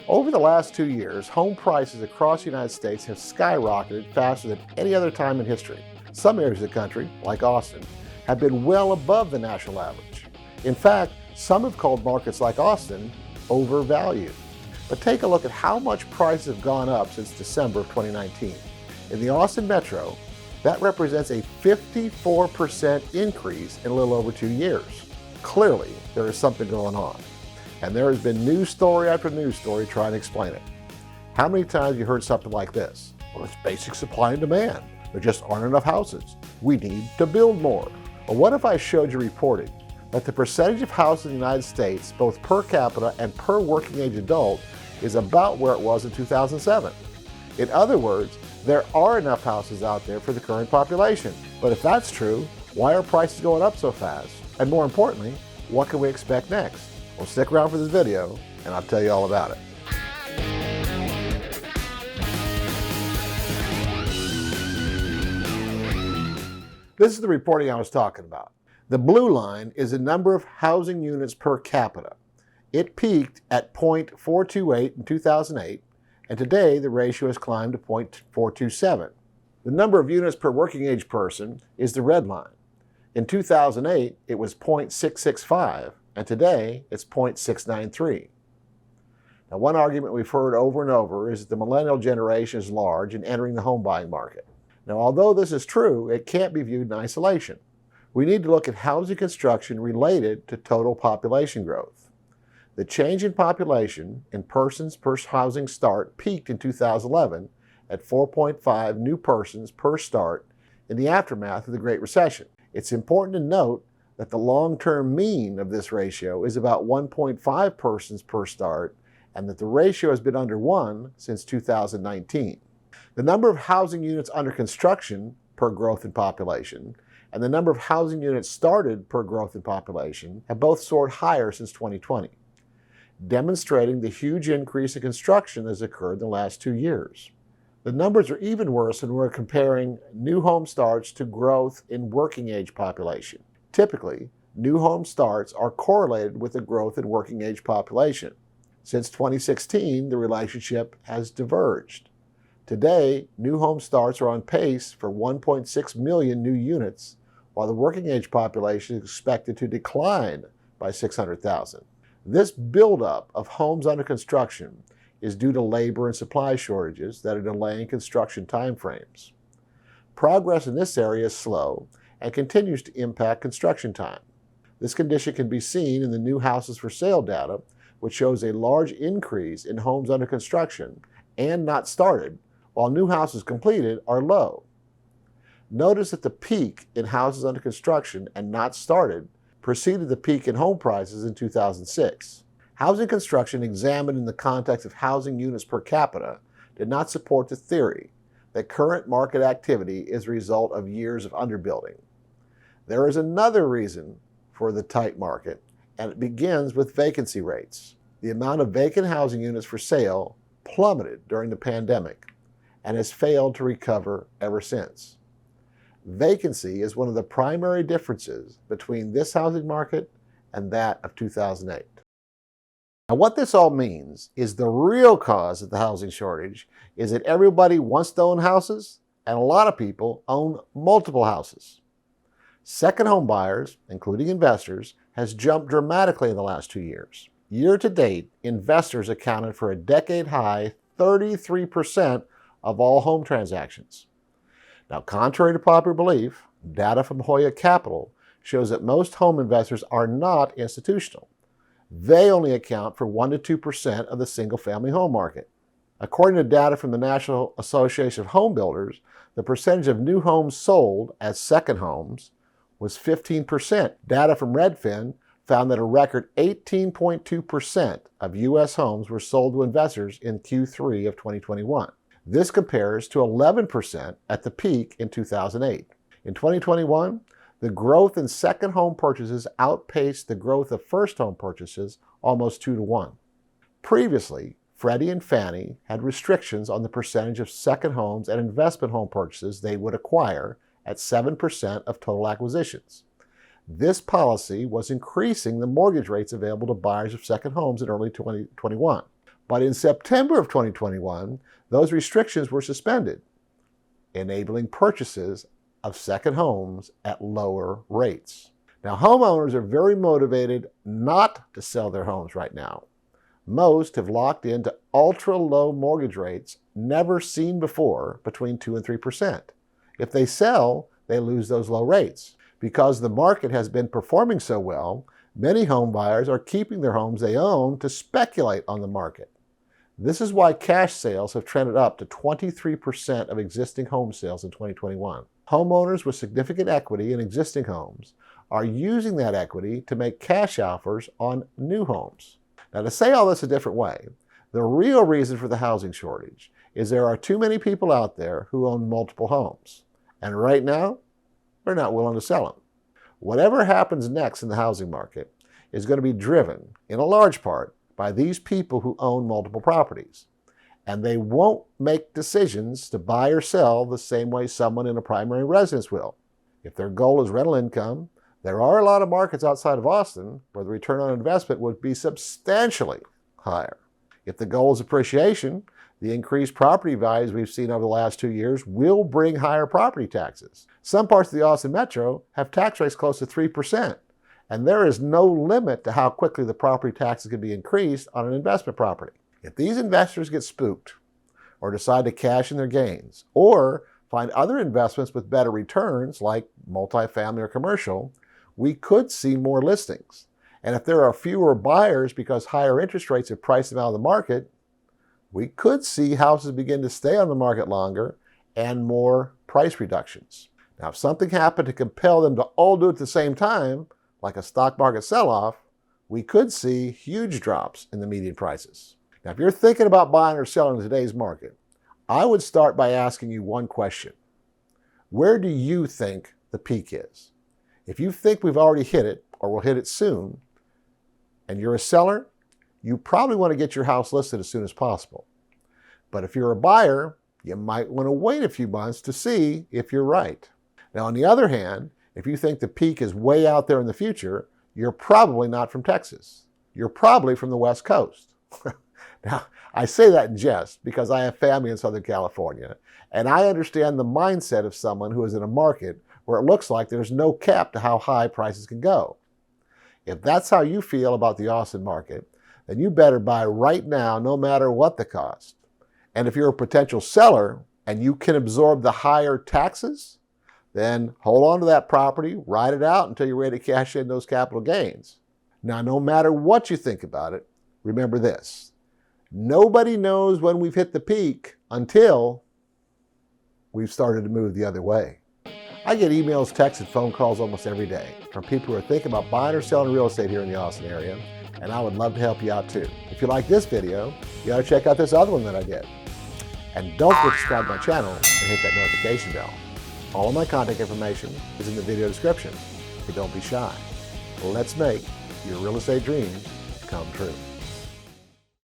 Over the last 2 years, home prices across the United States have skyrocketed faster than any other time in history. Some areas of the country, like Austin, have been well above the national average. In fact, some have called markets like Austin overvalued. But take a look at how much prices have gone up since December of 2019. In the Austin metro, that represents a 54% increase in a little over 2 years. Clearly, there is something going on. And there has been news story after news story trying to explain it. How many times have you heard something like this? Well, it's basic supply and demand. There just aren't enough houses. We need to build more. Well, what if I showed you reporting that the percentage of houses in the United States, both per capita and per working age adult, is about where it was in 2007? In other words, there are enough houses out there for the current population. But if that's true, why are prices going up so fast? And more importantly, what can we expect next? Well, stick around for this video, and I'll tell you all about it. This is the reporting I was talking about. The blue line is the number of housing units per capita. It peaked at 0.428 in 2008, and today the ratio has climbed to 0.427. The number of units per working age person is the red line. In 2008, it was 0.665. And today, it's 0.693. Now, one argument we've heard over and over is that the millennial generation is large and entering the home buying market. Now, although this is true, it can't be viewed in isolation. We need to look at housing construction related to total population growth. The change in population in persons per housing start peaked in 2011 at 4.5 new persons per start in the aftermath of the Great Recession. It's important to note that the long-term mean of this ratio is about 1.5 persons per start, and that the ratio has been under 1 since 2019. The number of housing units under construction per growth in population and the number of housing units started per growth in population have both soared higher since 2020, demonstrating the huge increase in construction that has occurred in the last 2 years. The numbers are even worse when we're comparing new home starts to growth in working age population. Typically, new home starts are correlated with the growth in working age population. Since 2016, the relationship has diverged. Today, new home starts are on pace for 1.6 million new units, while the working age population is expected to decline by 600,000. This buildup of homes under construction is due to labor and supply shortages that are delaying construction timeframes. Progress in this area is slow and continues to impact construction time. This condition can be seen in the new houses for sale data, which shows a large increase in homes under construction and not started, while new houses completed are low. Notice that the peak in houses under construction and not started preceded the peak in home prices in 2006. Housing construction examined in the context of housing units per capita did not support the theory that current market activity is a result of years of underbuilding. There is another reason for the tight market, and it begins with vacancy rates. The amount of vacant housing units for sale plummeted during the pandemic and has failed to recover ever since. Vacancy is one of the primary differences between this housing market and that of 2008. Now, what this all means is the real cause of the housing shortage is that everybody wants to own houses, and a lot of people own multiple houses. Second home buyers, including investors, has jumped dramatically in the last 2 years. Year to date, investors accounted for a decade-high 33% of all home transactions. Now, contrary to popular belief, data from Hoya Capital shows that most home investors are not institutional. They only account for 1 to 2% of the single-family home market. According to data from the National Association of Home Builders, the percentage of new homes sold as second homes was 15%. Data from Redfin found that a record 18.2% of U.S. homes were sold to investors in Q3 of 2021. This compares to 11% at the peak in 2008. In 2021, the growth in second home purchases outpaced the growth of first home purchases almost 2 to 1. Previously, Freddie and Fannie had restrictions on the percentage of second homes and investment home purchases they would acquire at 7% of total acquisitions. This policy was increasing the mortgage rates available to buyers of second homes in early 2021. But in September of 2021, those restrictions were suspended, enabling purchases of second homes at lower rates. Now, homeowners are very motivated not to sell their homes right now. Most have locked into ultra-low mortgage rates never seen before, between 2 and 3%. If they sell, they lose those low rates. Because the market has been performing so well, many home buyers are keeping their homes they own to speculate on the market. This is why cash sales have trended up to 23% of existing home sales in 2021. Homeowners with significant equity in existing homes are using that equity to make cash offers on new homes. Now, to say all this a different way, the real reason for the housing shortage is there are too many people out there who own multiple homes. And right now, they're not willing to sell them. Whatever happens next in the housing market is going to be driven, in a large part, by these people who own multiple properties. And they won't make decisions to buy or sell the same way someone in a primary residence will. If their goal is rental income, there are a lot of markets outside of Austin where the return on investment would be substantially higher. If the goal is appreciation, the increased property values we've seen over the last 2 years will bring higher property taxes. Some parts of the Austin metro have tax rates close to 3%, and there is no limit to how quickly the property taxes can be increased on an investment property. If these investors get spooked or decide to cash in their gains or find other investments with better returns like multifamily or commercial, we could see more listings. And if there are fewer buyers because higher interest rates have priced them out of the market, we could see houses begin to stay on the market longer and more price reductions. Now, if something happened to compel them to all do it at the same time, like a stock market sell-off, we could see huge drops in the median prices. Now, if you're thinking about buying or selling in today's market, I would start by asking you one question. Where do you think the peak is? If you think we've already hit it or will hit it soon, and you're a seller, you probably want to get your house listed as soon as possible. But if you're a buyer, you might want to wait a few months to see if you're right. Now, on the other hand, if you think the peak is way out there in the future, you're probably not from Texas. You're probably from the West Coast. Now, I say that in jest because I have family in Southern California, and I understand the mindset of someone who is in a market where it looks like there's no cap to how high prices can go. If that's how you feel about the Austin market, then you better buy right now no matter what the cost. And if you're a potential seller and you can absorb the higher taxes, then hold on to that property, ride it out until you're ready to cash in those capital gains. Now, no matter what you think about it, remember this. Nobody knows when we've hit the peak until we've started to move the other way. I get emails, texts, and phone calls almost every day from people who are thinking about buying or selling real estate here in the Austin area, and I would love to help you out too. If you like this video, you ought to check out this other one that I did. And don't forget to subscribe to my channel and hit that notification bell. All of my contact information is in the video description, but don't be shy. Let's make your real estate dreams come true.